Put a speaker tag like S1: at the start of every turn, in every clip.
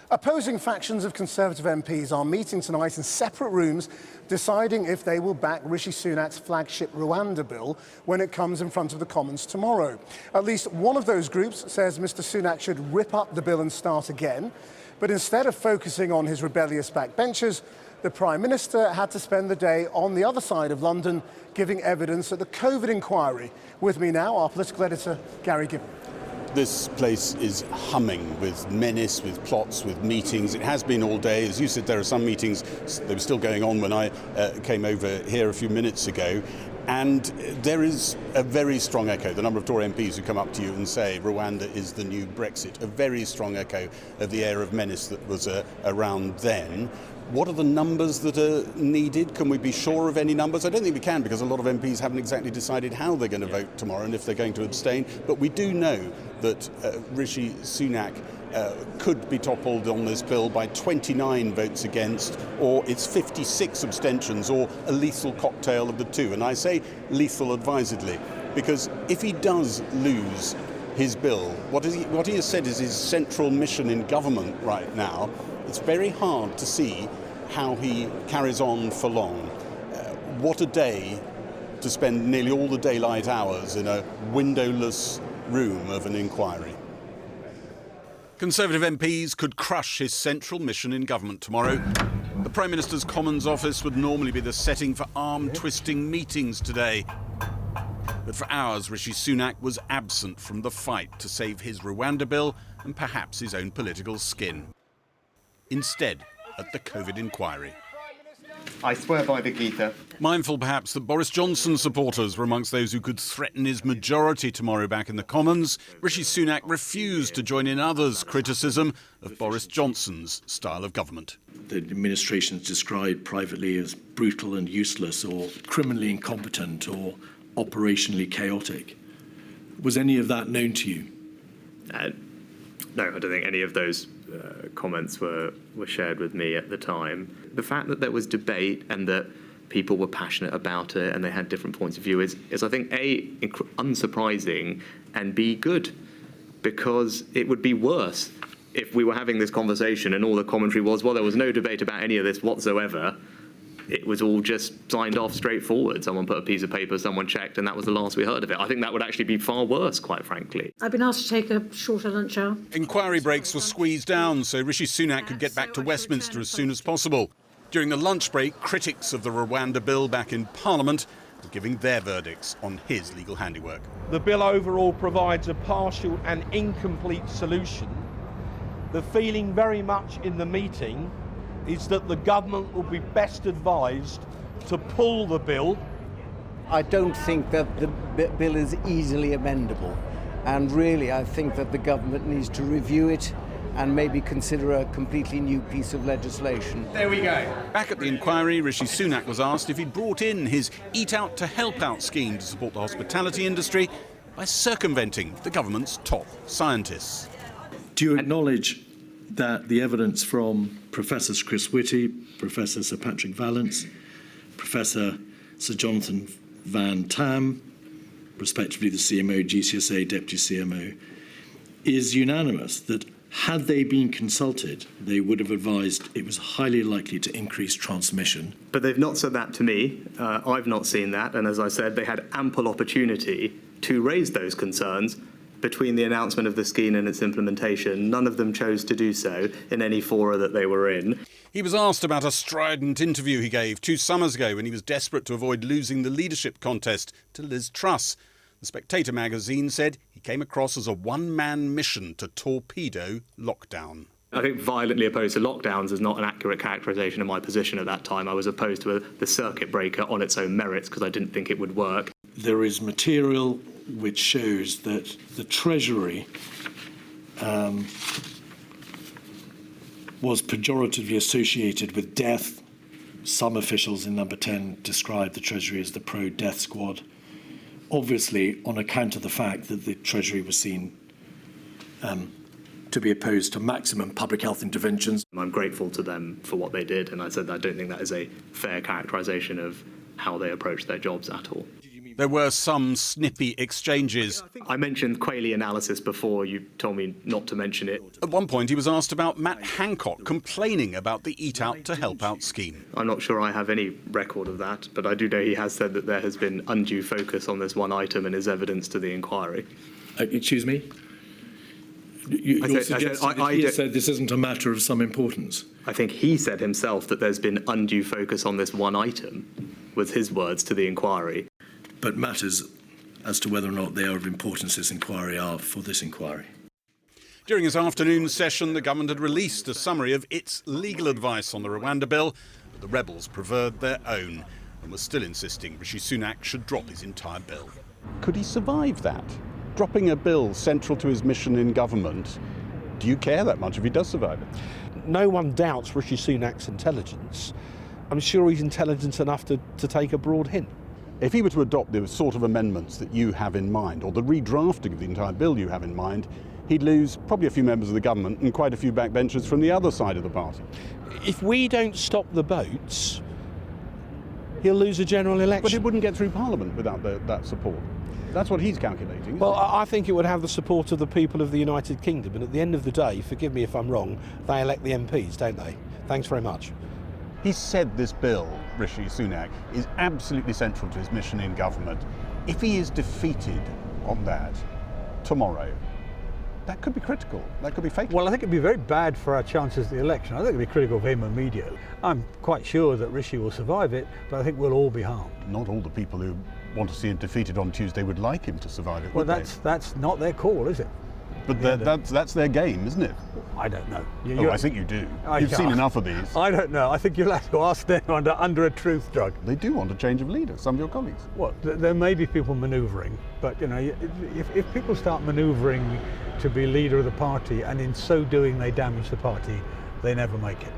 S1: Opposing factions of Conservative MPs are meeting tonight in separate rooms, deciding if they will back Rishi Sunak's flagship Rwanda Bill when it comes in front of the Commons tomorrow. At least one of those groups says Mr Sunak should rip up the bill and start again. But instead of focusing on his rebellious backbenchers, the Prime Minister had to spend the day on the other side of London giving evidence at the COVID inquiry. With me now, our political editor, Gary Gibbon.
S2: This place is humming with menace, with plots, with meetings. It has been all day. As you said, there are some meetings, they were still going on when I came over here a few minutes ago. And there is a very strong echo, the number of Tory MPs who come up to you and say Rwanda is the new Brexit, a very strong echo of the air of menace that was around then. What are the numbers that are needed? Can we be sure of any numbers? I don't think we can, because a lot of MPs haven't exactly decided how they're going to vote tomorrow and if they're going to abstain. But we do know that Rishi Sunak could be toppled on this bill by 29 votes against, or it's 56 abstentions, or a lethal cocktail of the two. And I say lethal advisedly, because if he does lose his bill, what he has said is his central mission in government right now, it's very hard to see how he carries on for long. What a day to spend nearly all the daylight hours in a windowless room of an inquiry. Conservative MPs could crush his central mission in government tomorrow. The Prime Minister's Commons office would normally be the setting for arm-twisting meetings today. But for hours, Rishi Sunak was absent from the fight to save his Rwanda bill and perhaps his own political skin. Instead, at the COVID inquiry.
S3: I swear by the Gita.
S2: Mindful perhaps that Boris Johnson's supporters were amongst those who could threaten his majority tomorrow back in the Commons, Rishi Sunak refused to join in others' criticism of Boris Johnson's style of government.
S4: The administration is described privately as brutal and useless, or criminally incompetent, or operationally chaotic. Was any of that known to you?
S5: No, I don't think any of those comments were shared with me at the time. The fact that there was debate and that people were passionate about it and they had different points of view is I think, A, unsurprising, and B, good, because it would be worse if we were having this conversation and all the commentary was, well, there was no debate about any of this whatsoever. It was all just signed off straightforward. Someone put a piece of paper, someone checked, and that was the last we heard of it. I think that would actually be far worse, quite frankly.
S6: I've been asked to take a shorter lunch hour.
S2: Inquiry breaks were squeezed down so Rishi Sunak could get back to Westminster as soon as possible. During the lunch break, critics of the Rwanda bill back in Parliament were giving their verdicts on his legal handiwork.
S7: The bill overall provides a partial and incomplete solution. The feeling very much in the meeting is that the government will be best advised to pull the bill.
S8: I don't think that the bill is easily amendable, and really I think that the government needs to review it and maybe consider a completely new piece of legislation.
S3: There we go.
S2: Back at the inquiry, Rishi Sunak was asked if he'd brought in his Eat Out to Help Out scheme to support the hospitality industry by circumventing the government's top scientists.
S4: Do you acknowledge that the evidence from Professor Chris Whitty, Professor Sir Patrick Vallance, Professor Sir Jonathan Van Tam, respectively the CMO, GCSA, Deputy CMO, is unanimous that had they been consulted, they would have advised it was highly likely to increase transmission?
S5: But they've not said that to me. I've not seen that. And as I said, they had ample opportunity to raise those concerns between the announcement of the scheme and its implementation. None of them chose to do so in any fora that they were in.
S2: He was asked about a strident interview he gave 2 summers ago when he was desperate to avoid losing the leadership contest to Liz Truss. The Spectator magazine said he came across as a one-man mission to torpedo lockdown.
S5: I think violently opposed to lockdowns is not an accurate characterisation of my position at that time. I was opposed to the circuit breaker on its own merits because I didn't think it would work.
S4: There is material which shows that the Treasury was pejoratively associated with death. Some officials in Number 10 described the Treasury as the pro-death squad, obviously on account of the fact that the Treasury was seen to be opposed to maximum public health interventions.
S5: I'm grateful to them for what they did, and I said I don't think that is a fair characterisation of how they approach their jobs at all.
S2: There were some snippy exchanges.
S5: I mentioned Quayle analysis before. You told me not to mention it.
S2: At one point, he was asked about Matt Hancock complaining about the Eat Out to Help Out scheme.
S5: I'm not sure I have any record of that, but I do know he has said that there has been undue focus on this one item and is evidence to the inquiry.
S4: Excuse me? You're suggesting that he said this isn't a matter of some importance?
S5: I think he said himself that there's been undue focus on this one item, was his words to the inquiry.
S4: But matters as to whether or not they are of importance this inquiry are for this inquiry.
S2: During his afternoon session, the government had released a summary of its legal advice on the Rwanda Bill, but the rebels preferred their own and were still insisting Rishi Sunak should drop his entire bill. Could he survive that? Dropping a bill central to his mission in government, do you care that much if he does survive it?
S7: No one doubts Rishi Sunak's intelligence. I'm sure he's intelligent enough to take a broad hint.
S2: If he were to adopt the sort of amendments that you have in mind, or the redrafting of the entire bill you have in mind, he'd lose probably a few members of the government and quite a few backbenchers from the other side of the party.
S7: If we don't stop the boats, he'll lose a general election.
S2: But it wouldn't get through Parliament without that support. That's what he's calculating.
S7: Well, I think it would have the support of the people of the United Kingdom, and at the end of the day, forgive me if I'm wrong, they elect the MPs, don't they? Thanks very much.
S2: He said this bill, Rishi Sunak, is absolutely central to his mission in government. If he is defeated on that tomorrow, that could be critical. That could be fatal.
S9: Well, I think it'd be very bad for our chances of the election. I think it'd be critical for him immediately. I'm quite sure that Rishi will survive it, but I think we'll all be harmed.
S2: Not all the people who want to see him defeated on Tuesday would like him to survive it,
S9: Well,
S2: would
S9: that's not their call, is it?
S2: But that's their game, isn't it?
S9: I don't know.
S2: I think you do. You've seen enough of these.
S9: I don't know. I think you'll have to ask them under a truth drug.
S2: They do want a change of leader, some of your colleagues.
S9: Well, there may be people manoeuvring, but you know, if people start manoeuvring to be leader of the party, and in so doing they damage the party, they never make it.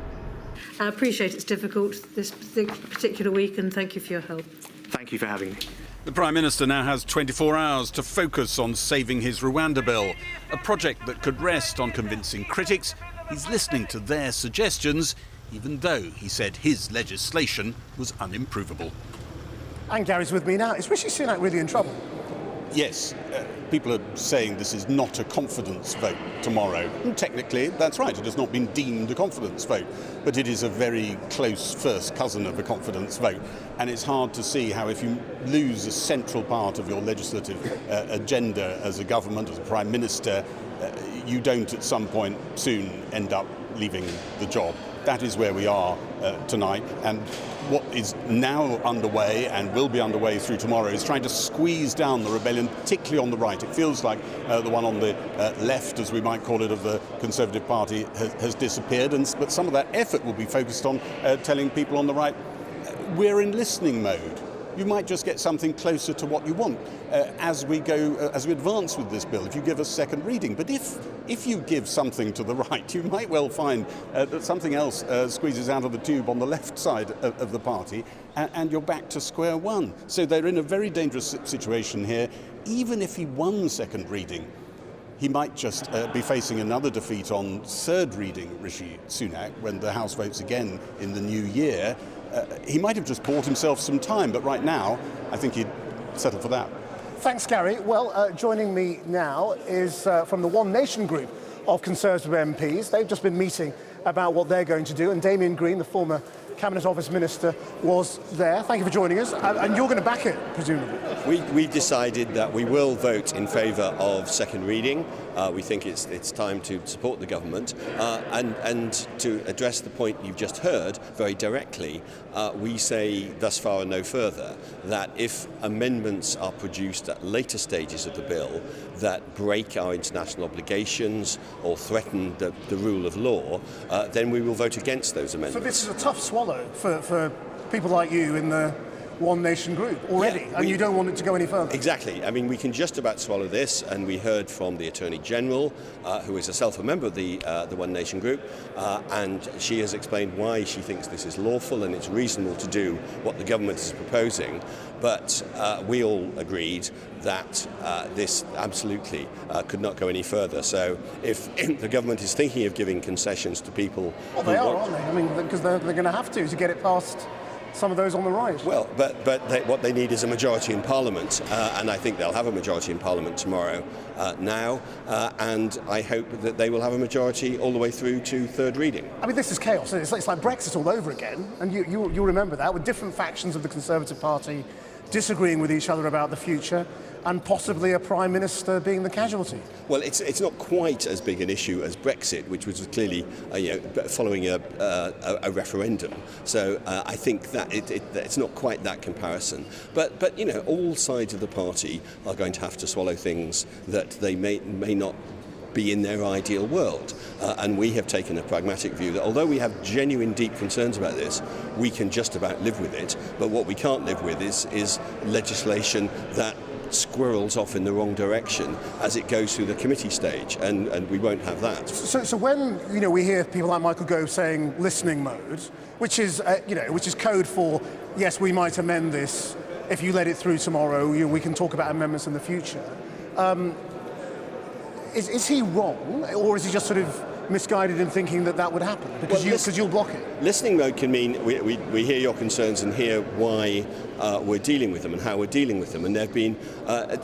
S6: I appreciate it's difficult this particular week, and thank you for your help.
S5: Thank you for having me.
S2: The Prime Minister now has 24 hours to focus on saving his Rwanda Bill, a project that could rest on convincing critics. He's listening to their suggestions, even though he said his legislation was unimprovable.
S1: And Gary's with me now. Is Rishi Sunak really in trouble?
S2: Yes, people are saying this is not a confidence vote tomorrow. And technically, that's right. It has not been deemed a confidence vote. But it is a very close first cousin of a confidence vote. And it's hard to see how, if you lose a central part of your legislative agenda as a government, as a Prime Minister, you don't at some point soon end up leaving the job. That is where we are tonight, and what is now underway and will be underway through tomorrow is trying to squeeze down the rebellion, particularly on the right. It feels like the one on the left, as we might call it, of the Conservative Party has disappeared, but some of that effort will be focused on telling people on the right, we're in listening mode. You might just get something closer to what you want as we advance with this bill, if you give a second reading. But if you give something to the right, you might well find that something else squeezes out of the tube on the left side of the party, and you're back to square one. So they're in a very dangerous situation here. Even if he won second reading, he might just be facing another defeat on third reading, Rishi Sunak, when the House votes again in the new year. He might have just bought himself some time, but right now, I think he'd settle for that.
S1: Thanks, Gary. Well, joining me now is from the One Nation group of Conservative MPs. They've just been meeting about what they're going to do, and Damien Green, the former Cabinet Office Minister, was there. Thank you for joining us. And you're going to back it, presumably?
S10: We've decided that we will vote in favour of second reading. We think it's time to support the government. And to address the point you've just heard very directly, we say thus far and no further that if amendments are produced at later stages of the bill that break our international obligations or threaten the rule of law, then we will vote against those amendments.
S1: So this is a tough swallow for people like you in the One Nation group already, and you don't want it to go any further.
S10: Exactly. I mean, we can just about swallow this, and we heard from the Attorney General, who is herself a member of the One Nation group, and she has explained why she thinks this is lawful and it's reasonable to do what the government is proposing. But we all agreed that this absolutely could not go any further. So if the government is thinking of giving concessions to people...
S1: Well, they are, aren't they? I mean, because they're going to have to get it past some of those on the right.
S10: Well, what they need is a majority in Parliament, and I think they'll have a majority in Parliament tomorrow now, and I hope that they will have a majority all the way through to third reading.
S1: I mean, this is chaos. It's like Brexit all over again, and you'll remember that, with different factions of the Conservative Party disagreeing with each other about the future, and possibly a Prime Minister being the casualty.
S10: Well, it's not quite as big an issue as Brexit, which was clearly following a referendum. So I think that it's not quite that comparison. But all sides of the party are going to have to swallow things that they may not be in their ideal world. And we have taken a pragmatic view that although we have genuine deep concerns about this, we can just about live with it. But what we can't live with is legislation that squirrels off in the wrong direction as it goes through the committee stage, and we won't have that.
S1: So when we hear people like Michael Gove saying listening mode, which is code for yes, we might amend this if you let it through tomorrow. We can talk about amendments in the future. Is he wrong, or is he just sort of misguided in thinking that would happen because you'll block it?
S10: Listening mode can mean we hear your concerns and hear why we're dealing with them and how we're dealing with them. And there have been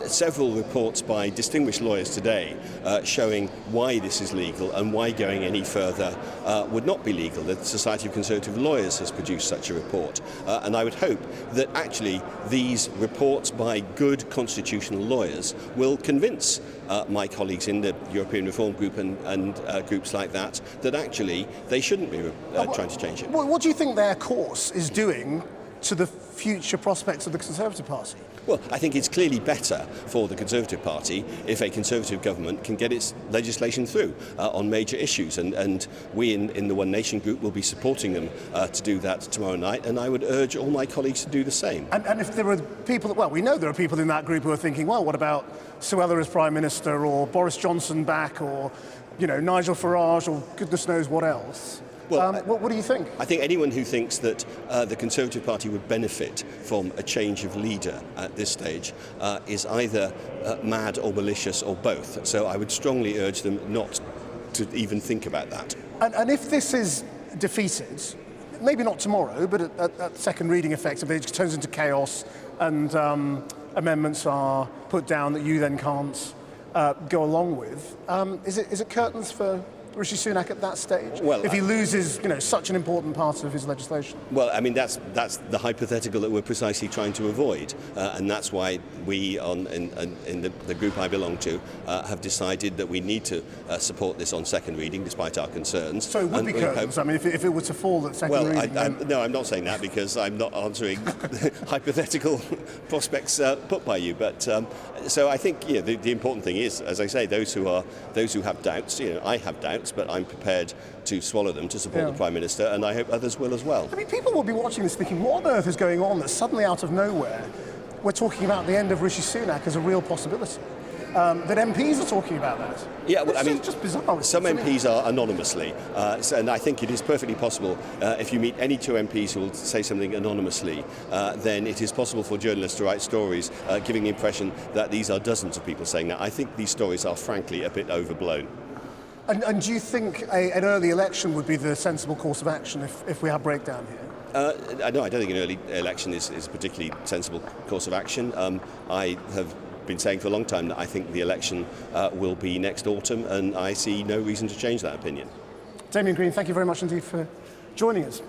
S10: several reports by distinguished lawyers today showing why this is legal and why going any further would not be legal. The Society of Conservative Lawyers has produced such a report. And I would hope that actually these reports by good constitutional lawyers will convince my colleagues in the European Reform Group and groups like that actually they shouldn't be trying to change it.
S1: What do you think their course is doing to the future prospects of the Conservative Party?
S10: Well, I think it's clearly better for the Conservative Party if a Conservative government can get its legislation through on major issues, and we in the One Nation group will be supporting them to do that tomorrow night, and I would urge all my colleagues to do the same.
S1: And if there are people, we know there are people in that group who are thinking, well, what about Suella as Prime Minister, or Boris Johnson back, or Nigel Farage, or goodness knows what else? Well, what do you think?
S10: I think anyone who thinks that the Conservative Party would benefit from a change of leader at this stage is either mad or malicious or both. So I would strongly urge them not to even think about that.
S1: And if this is defeated, maybe not tomorrow, but at second reading effectively, it turns into chaos and amendments are put down that you then can't go along with, is it curtains for Rishi Sunak at that stage?
S10: Well,
S1: if he loses, such an important part of his legislation.
S10: Well, I mean that's the hypothetical that we're precisely trying to avoid, and that's why we, in the group I belong to, have decided that we need to support this on second reading, despite our concerns.
S1: So it would be curtains. I mean, if it were to fall at second reading.
S10: No, I'm not saying that because I'm not answering hypothetical prospects put by you. But so I think the important thing is, as I say, those who have doubts. I have doubts, but I'm prepared to swallow them to support the Prime Minister, and I hope others will as well.
S1: I mean, people will be watching this thinking, what on earth is going on that suddenly out of nowhere we're talking about the end of Rishi Sunak as a real possibility? That MPs are talking about that.
S10: Yeah, well,
S1: it's just bizarre.
S10: Some MPs are anonymously, and I think it is perfectly possible if you meet any two MPs who will say something anonymously, then it is possible for journalists to write stories giving the impression that these are dozens of people saying that. I think these stories are frankly a bit overblown.
S1: And do you think an early election would be the sensible course of action if we have breakdown here?
S10: No, I don't think an early election is a particularly sensible course of action. I have been saying for a long time that I think the election will be next autumn, and I see no reason to change that opinion.
S1: Damien Green, thank you very much indeed for joining us.